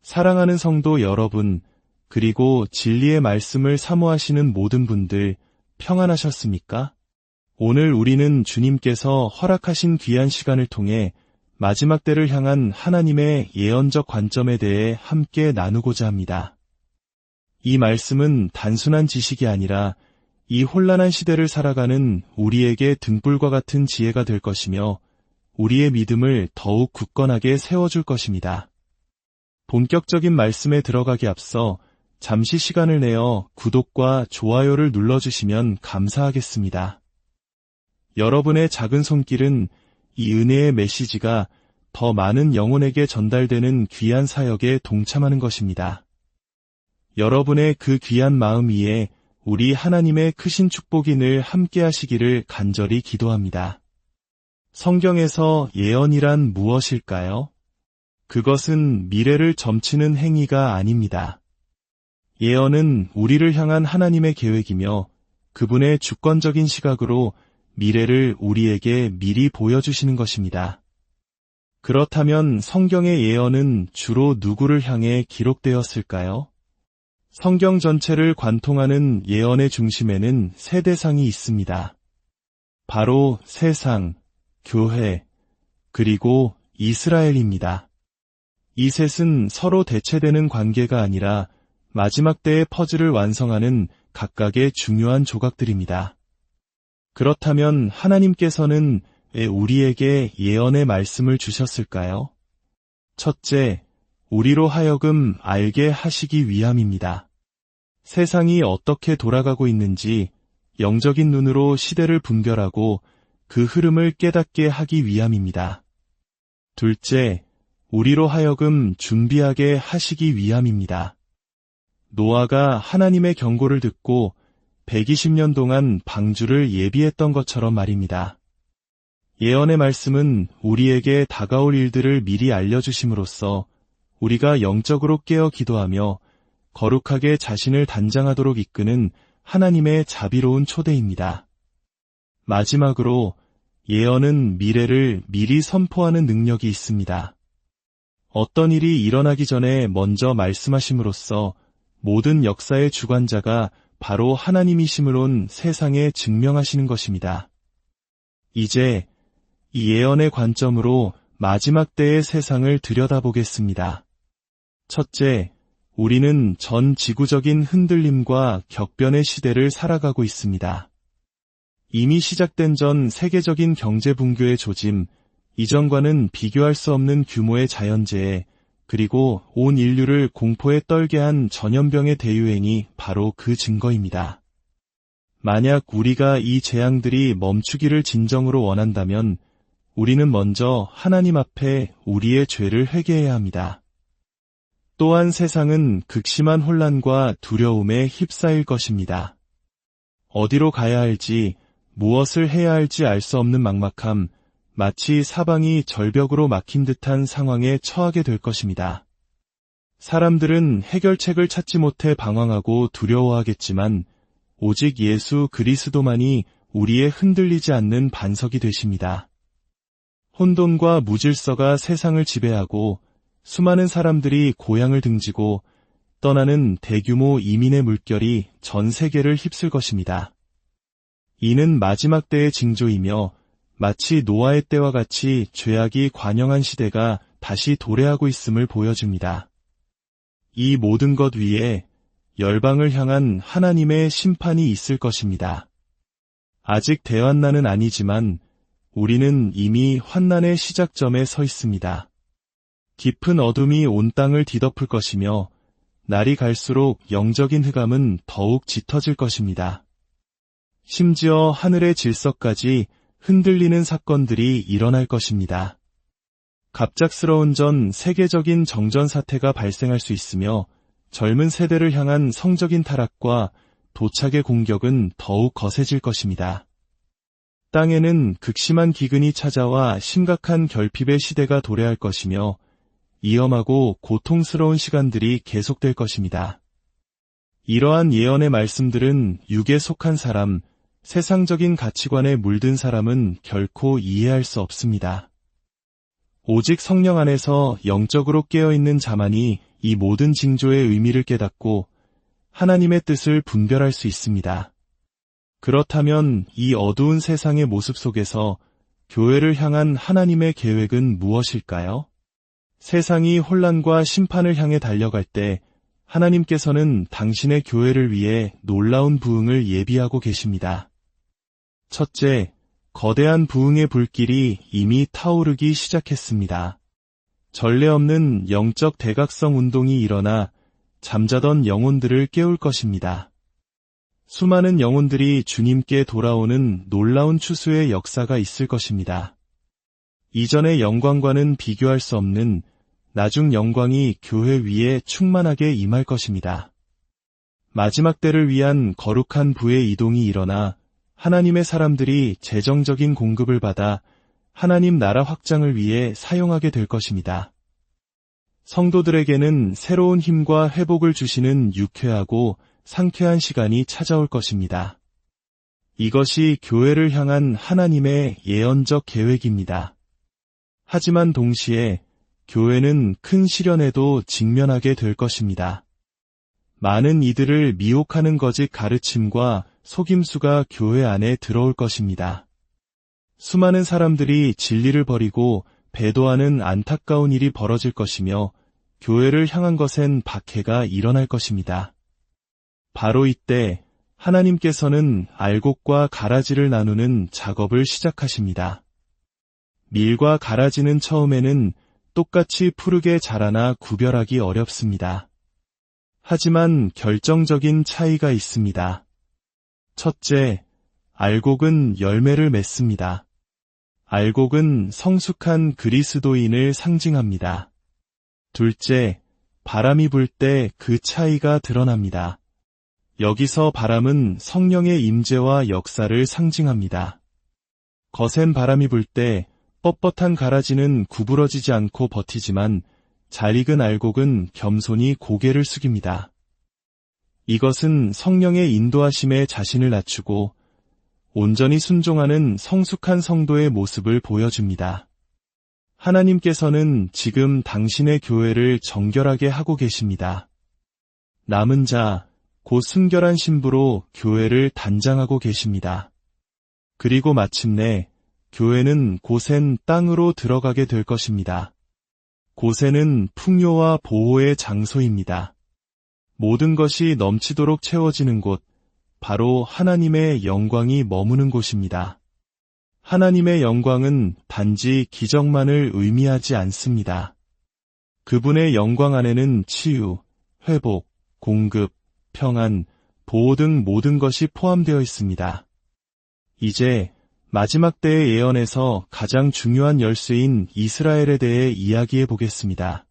사랑하는 성도 여러분, 그리고 진리의 말씀을 사모하시는 모든 분들, 평안하셨습니까? 오늘 우리는 주님께서 허락하신 귀한 시간을 통해 마지막 때를 향한 하나님의 예언적 관점에 대해 함께 나누고자 합니다. 이 말씀은 단순한 지식이 아니라 이 혼란한 시대를 살아가는 우리에게 등불과 같은 지혜가 될 것이며 우리의 믿음을 더욱 굳건하게 세워줄 것입니다. 본격적인 말씀에 들어가기 앞서 잠시 시간을 내어 구독과 좋아요를 눌러주시면 감사하겠습니다. 여러분의 작은 손길은 이 은혜의 메시지가 더 많은 영혼에게 전달되는 귀한 사역에 동참하는 것입니다. 여러분의 그 귀한 마음 위에 우리 하나님의 크신 축복이 늘 함께 하시기를 간절히 기도합니다. 성경에서 예언이란 무엇일까요? 그것은 미래를 점치는 행위가 아닙니다. 예언은 우리를 향한 하나님의 계획이며 그분의 주권적인 시각으로 미래를 우리에게 미리 보여주시는 것입니다. 그렇다면 성경의 예언은 주로 누구를 향해 기록되었을까요? 성경 전체를 관통하는 예언의 중심에는 세 대상이 있습니다. 바로 세상, 교회, 그리고 이스라엘입니다. 이 셋은 서로 대체되는 관계가 아니라 마지막 때의 퍼즐을 완성하는 각각의 중요한 조각들입니다. 그렇다면 하나님께서는 왜 우리에게 예언의 말씀을 주셨을까요? 첫째, 우리로 하여금 알게 하시기 위함입니다. 세상이 어떻게 돌아가고 있는지 영적인 눈으로 시대를 분별하고 그 흐름을 깨닫게 하기 위함입니다. 둘째, 우리로 하여금 준비하게 하시기 위함입니다. 노아가 하나님의 경고를 듣고 120년 동안 방주를 예비했던 것처럼 말입니다. 예언의 말씀은 우리에게 다가올 일들을 미리 알려주심으로써 우리가 영적으로 깨어 기도하며 거룩하게 자신을 단장하도록 이끄는 하나님의 자비로운 초대입니다. 마지막으로 예언은 미래를 미리 선포하는 능력이 있습니다. 어떤 일이 일어나기 전에 먼저 말씀하심으로써 모든 역사의 주관자가 바로 하나님이심을 세상에 증명하시는 것입니다. 이제 이 예언의 관점으로 마지막 때의 세상을 들여다보겠습니다. 첫째, 우리는 전 지구적인 흔들림과 격변의 시대를 살아가고 있습니다. 이미 시작된 전 세계적인 경제 붕괴의 조짐, 이전과는 비교할 수 없는 규모의 자연재해, 그리고 온 인류를 공포에 떨게 한 전염병의 대유행이 바로 그 증거입니다. 만약 우리가 이 재앙들이 멈추기를 진정으로 원한다면 우리는 먼저 하나님 앞에 우리의 죄를 회개해야 합니다. 또한 세상은 극심한 혼란과 두려움에 휩싸일 것입니다. 어디로 가야 할지, 무엇을 해야 할지 알 수 없는 막막함, 마치 사방이 절벽으로 막힌 듯한 상황에 처하게 될 것입니다. 사람들은 해결책을 찾지 못해 방황하고 두려워하겠지만 오직 예수 그리스도만이 우리의 흔들리지 않는 반석이 되십니다. 혼돈과 무질서가 세상을 지배하고 수많은 사람들이 고향을 등지고 떠나는 대규모 이민의 물결이 전 세계를 휩쓸 것입니다. 이는 마지막 때의 징조이며 마치 노아의 때와 같이 죄악이 관영한 시대가 다시 도래하고 있음을 보여줍니다. 이 모든 것 위에 열방을 향한 하나님의 심판이 있을 것입니다. 아직 대환난은 아니지만 우리는 이미 환난의 시작점에 서 있습니다. 깊은 어둠이 온 땅을 뒤덮을 것이며 날이 갈수록 영적인 흑암은 더욱 짙어질 것입니다. 심지어 하늘의 질서까지 흔들리는 사건들이 일어날 것입니다. 갑작스러운 전 세계적인 정전 사태가 발생할 수 있으며 젊은 세대를 향한 성적인 타락과 도착의 공격은 더욱 거세질 것입니다. 땅에는 극심한 기근이 찾아와 심각한 결핍의 시대가 도래할 것이며 위험하고 고통스러운 시간들이 계속될 것입니다. 이러한 예언의 말씀들은 육에 속한 사람, 세상적인 가치관에 물든 사람은 결코 이해할 수 없습니다. 오직 성령 안에서 영적으로 깨어있는 자만이 이 모든 징조의 의미를 깨닫고 하나님의 뜻을 분별할 수 있습니다. 그렇다면 이 어두운 세상의 모습 속에서 교회를 향한 하나님의 계획은 무엇일까요? 세상이 혼란과 심판을 향해 달려갈 때 하나님께서는 당신의 교회를 위해 놀라운 부흥을 예비하고 계십니다. 첫째, 거대한 부흥의 불길이 이미 타오르기 시작했습니다. 전례 없는 영적 대각성 운동이 일어나 잠자던 영혼들을 깨울 것입니다. 수많은 영혼들이 주님께 돌아오는 놀라운 추수의 역사가 있을 것입니다. 이전의 영광과는 비교할 수 없는 나중 영광이 교회 위에 충만하게 임할 것입니다. 마지막 때를 위한 거룩한 부의 이동이 일어나 하나님의 사람들이 재정적인 공급을 받아 하나님 나라 확장을 위해 사용하게 될 것입니다. 성도들에게는 새로운 힘과 회복을 주시는 유쾌하고 상쾌한 시간이 찾아올 것입니다. 이것이 교회를 향한 하나님의 예언적 계획입니다. 하지만 동시에 교회는 큰 시련에도 직면하게 될 것입니다. 많은 이들을 미혹하는 거짓 가르침과 속임수가 교회 안에 들어올 것입니다. 수많은 사람들이 진리를 버리고 배도하는 안타까운 일이 벌어질 것이며 교회를 향한 것엔 박해가 일어날 것입니다. 바로 이때 하나님께서는 알곡과 가라지를 나누는 작업을 시작하십니다. 밀과 가라지는 처음에는 똑같이 푸르게 자라나 구별하기 어렵습니다. 하지만 결정적인 차이가 있습니다. 첫째, 알곡은 열매를 맺습니다. 알곡은 성숙한 그리스도인을 상징합니다. 둘째, 바람이 불 때 그 차이가 드러납니다. 여기서 바람은 성령의 임재와 역사를 상징합니다. 거센 바람이 불 때 뻣뻣한 가라지는 구부러지지 않고 버티지만 잘 익은 알곡은 겸손히 고개를 숙입니다. 이것은 성령의 인도하심에 자신을 낮추고 온전히 순종하는 성숙한 성도의 모습을 보여줍니다. 하나님께서는 지금 당신의 교회를 정결하게 하고 계십니다. 남은 자, 곧 순결한 신부로 교회를 단장하고 계십니다. 그리고 마침내 교회는 고센 땅으로 들어가게 될 것입니다. 고센은 풍요와 보호의 장소입니다. 모든 것이 넘치도록 채워지는 곳, 바로 하나님의 영광이 머무는 곳입니다. 하나님의 영광은 단지 기적만을 의미하지 않습니다. 그분의 영광 안에는 치유, 회복, 공급, 평안, 보호 등 모든 것이 포함되어 있습니다. 이제 마지막 때의 예언에서 가장 중요한 열쇠인 이스라엘에 대해 이야기해 보겠습니다.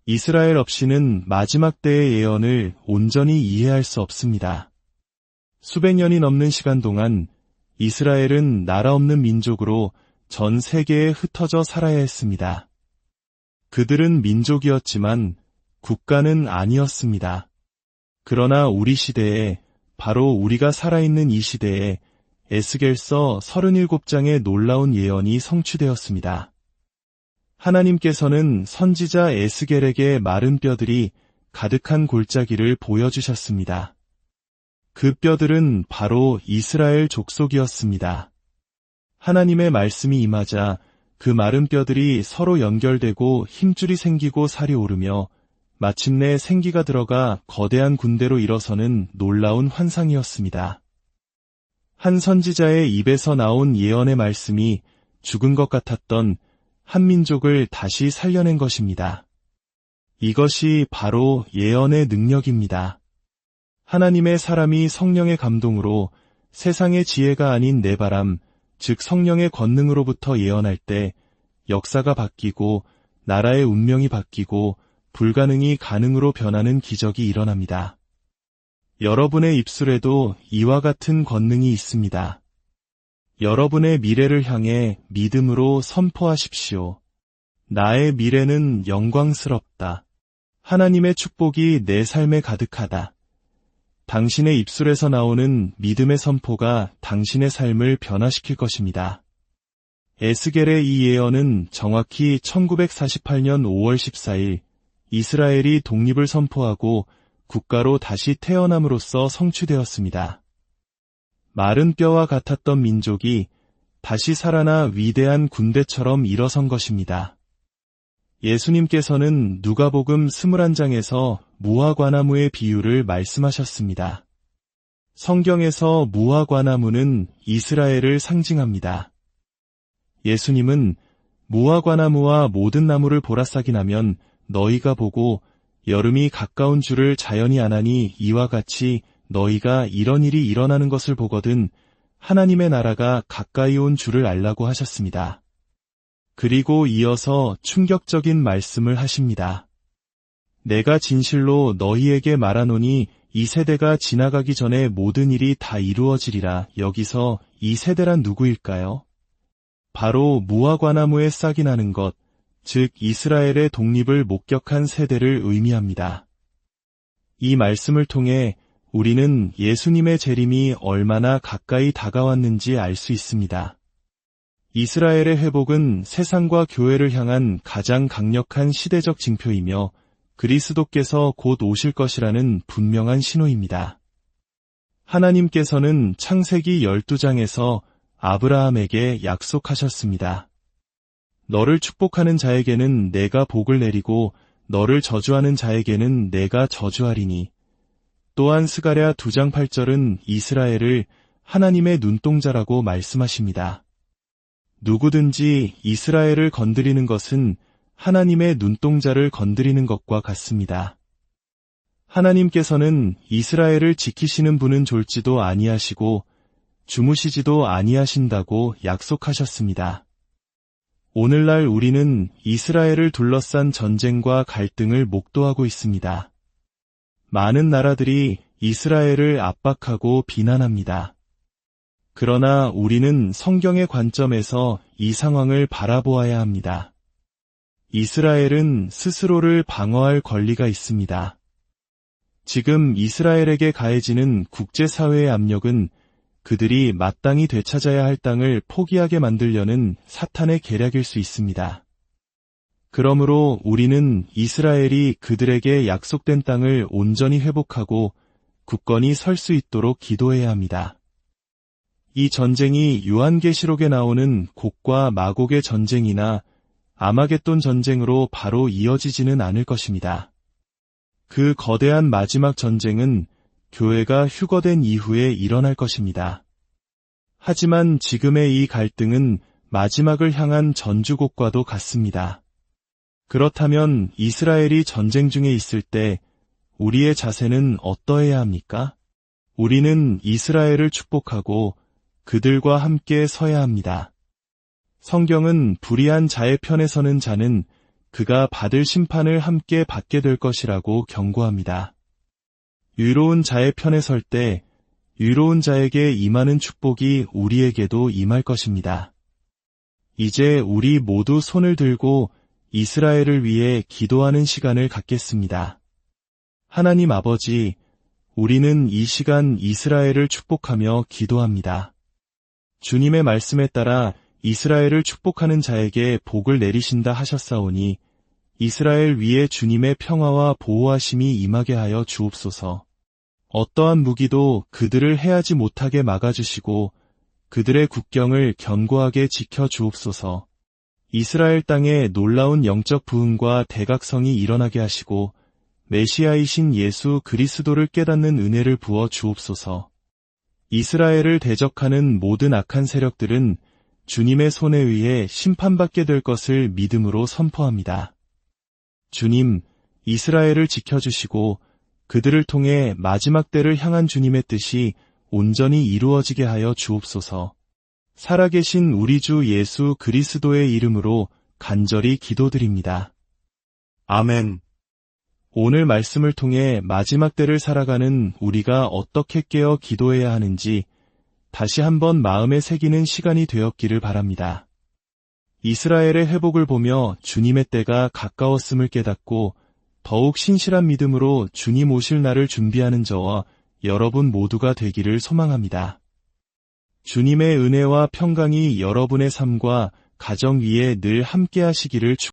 이스라엘 없이는 마지막 때의 예언을 온전히 이해할 수 없습니다. 수백 년이 넘는 시간 동안 이스라엘은 나라 없는 민족으로 전 세계에 흩어져 살아야 했습니다. 그들은 민족이었지만 국가는 아니었습니다. 그러나 우리 시대에, 바로 우리가 살아있는 이 시대에 에스겔서 37장의 놀라운 예언이 성취되었습니다. 하나님께서는 선지자 에스겔에게 마른 뼈들이 가득한 골짜기를 보여주셨습니다. 그 뼈들은 바로 이스라엘 족속이었습니다. 하나님의 말씀이 임하자 그 마른 뼈들이 서로 연결되고 힘줄이 생기고 살이 오르며 마침내 생기가 들어가 거대한 군대로 일어서는 놀라운 환상이었습니다. 한 선지자의 입에서 나온 예언의 말씀이 죽은 것 같았던 한 민족을 다시 살려낸 것입니다. 이것이 바로 예언의 능력입니다. 하나님의 사람이 성령의 감동으로 세상의 지혜가 아닌 내 바람, 즉 성령의 권능으로부터 예언할 때 역사가 바뀌고 나라의 운명이 바뀌고 불가능이 가능으로 변하는 기적이 일어납니다. 여러분의 입술에도 이와 같은 권능이 있습니다. 여러분의 미래를 향해 믿음으로 선포하십시오. 나의 미래는 영광스럽다. 하나님의 축복이 내 삶에 가득하다. 당신의 입술에서 나오는 믿음의 선포가 당신의 삶을 변화시킬 것입니다. 에스겔의 이 예언은 정확히 1948년 5월 14일 이스라엘이 독립을 선포하고 국가로 다시 태어남으로써 성취되었습니다. 마른 뼈와 같았던 민족이 다시 살아나 위대한 군대처럼 일어선 것입니다. 예수님께서는 누가복음 21장에서 무화과나무의 비유를 말씀하셨습니다. 성경에서 무화과나무는 이스라엘을 상징합니다. 예수님은 무화과나무와 모든 나무를 보라 싹이 나면 너희가 보고 여름이 가까운 줄을 자연히 아나니 이와 같이 너희가 이런 일이 일어나는 것을 보거든 하나님의 나라가 가까이 온 줄을 알라고 하셨습니다. 그리고 이어서 충격적인 말씀을 하십니다. 내가 진실로 너희에게 말하노니 이 세대가 지나가기 전에 모든 일이 다 이루어지리라. 여기서 이 세대란 누구일까요? 바로 무화과나무에 싹이 나는 것, 즉 이스라엘의 독립을 목격한 세대를 의미합니다. 이 말씀을 통해 우리는 예수님의 재림이 얼마나 가까이 다가왔는지 알 수 있습니다. 이스라엘의 회복은 세상과 교회를 향한 가장 강력한 시대적 징표이며 그리스도께서 곧 오실 것이라는 분명한 신호입니다. 하나님께서는 창세기 12장에서 아브라함에게 약속하셨습니다. 너를 축복하는 자에게는 내가 복을 내리고 너를 저주하는 자에게는 내가 저주하리니. 또한 스가랴 2장 8절은 이스라엘을 하나님의 눈동자라고 말씀하십니다. 누구든지 이스라엘을 건드리는 것은 하나님의 눈동자를 건드리는 것과 같습니다. 하나님께서는 이스라엘을 지키시는 분은 졸지도 아니하시고 주무시지도 아니하신다고 약속하셨습니다. 오늘날 우리는 이스라엘을 둘러싼 전쟁과 갈등을 목도하고 있습니다. 많은 나라들이 이스라엘을 압박하고 비난합니다. 그러나 우리는 성경의 관점에서 이 상황을 바라보아야 합니다. 이스라엘은 스스로를 방어할 권리가 있습니다. 지금 이스라엘에게 가해지는 국제사회의 압력은 그들이 마땅히 되찾아야 할 땅을 포기하게 만들려는 사탄의 계략일 수 있습니다. 그러므로 우리는 이스라엘이 그들에게 약속된 땅을 온전히 회복하고 굳건히 설 수 있도록 기도해야 합니다. 이 전쟁이 요한계시록에 나오는 곡과 마곡의 전쟁이나 아마겟돈 전쟁으로 바로 이어지지는 않을 것입니다. 그 거대한 마지막 전쟁은 교회가 휴거된 이후에 일어날 것입니다. 하지만 지금의 이 갈등은 마지막을 향한 전주곡과도 같습니다. 그렇다면 이스라엘이 전쟁 중에 있을 때 우리의 자세는 어떠해야 합니까? 우리는 이스라엘을 축복하고 그들과 함께 서야 합니다. 성경은 불의한 자의 편에 서는 자는 그가 받을 심판을 함께 받게 될 것이라고 경고합니다. 의로운 자의 편에 설 때 의로운 자에게 임하는 축복이 우리에게도 임할 것입니다. 이제 우리 모두 손을 들고 이스라엘을 위해 기도하는 시간을 갖겠습니다. 하나님 아버지, 우리는 이 시간 이스라엘을 축복하며 기도합니다. 주님의 말씀에 따라 이스라엘을 축복하는 자에게 복을 내리신다 하셨사오니 이스라엘 위에 주님의 평화와 보호하심이 임하게 하여 주옵소서. 어떠한 무기도 그들을 해하지 못하게 막아주시고 그들의 국경을 견고하게 지켜 주옵소서. 이스라엘 땅에 놀라운 영적 부흥과 대각성이 일어나게 하시고 메시아이신 예수 그리스도를 깨닫는 은혜를 부어 주옵소서. 이스라엘을 대적하는 모든 악한 세력들은 주님의 손에 의해 심판받게 될 것을 믿음으로 선포합니다. 주님, 이스라엘을 지켜주시고 그들을 통해 마지막 때를 향한 주님의 뜻이 온전히 이루어지게 하여 주옵소서. 살아계신 우리 주 예수 그리스도의 이름으로 간절히 기도드립니다. 아멘. 오늘 말씀을 통해 마지막 때를 살아가는 우리가 어떻게 깨어 기도해야 하는지 다시 한번 마음에 새기는 시간이 되었기를 바랍니다. 이스라엘의 회복을 보며 주님의 때가 가까웠음을 깨닫고 더욱 신실한 믿음으로 주님 오실 날을 준비하는 저와 여러분 모두가 되기를 소망합니다. 주님의 은혜와 평강이 여러분의 삶과 가정 위에 늘 함께 하시기를 축복합니다.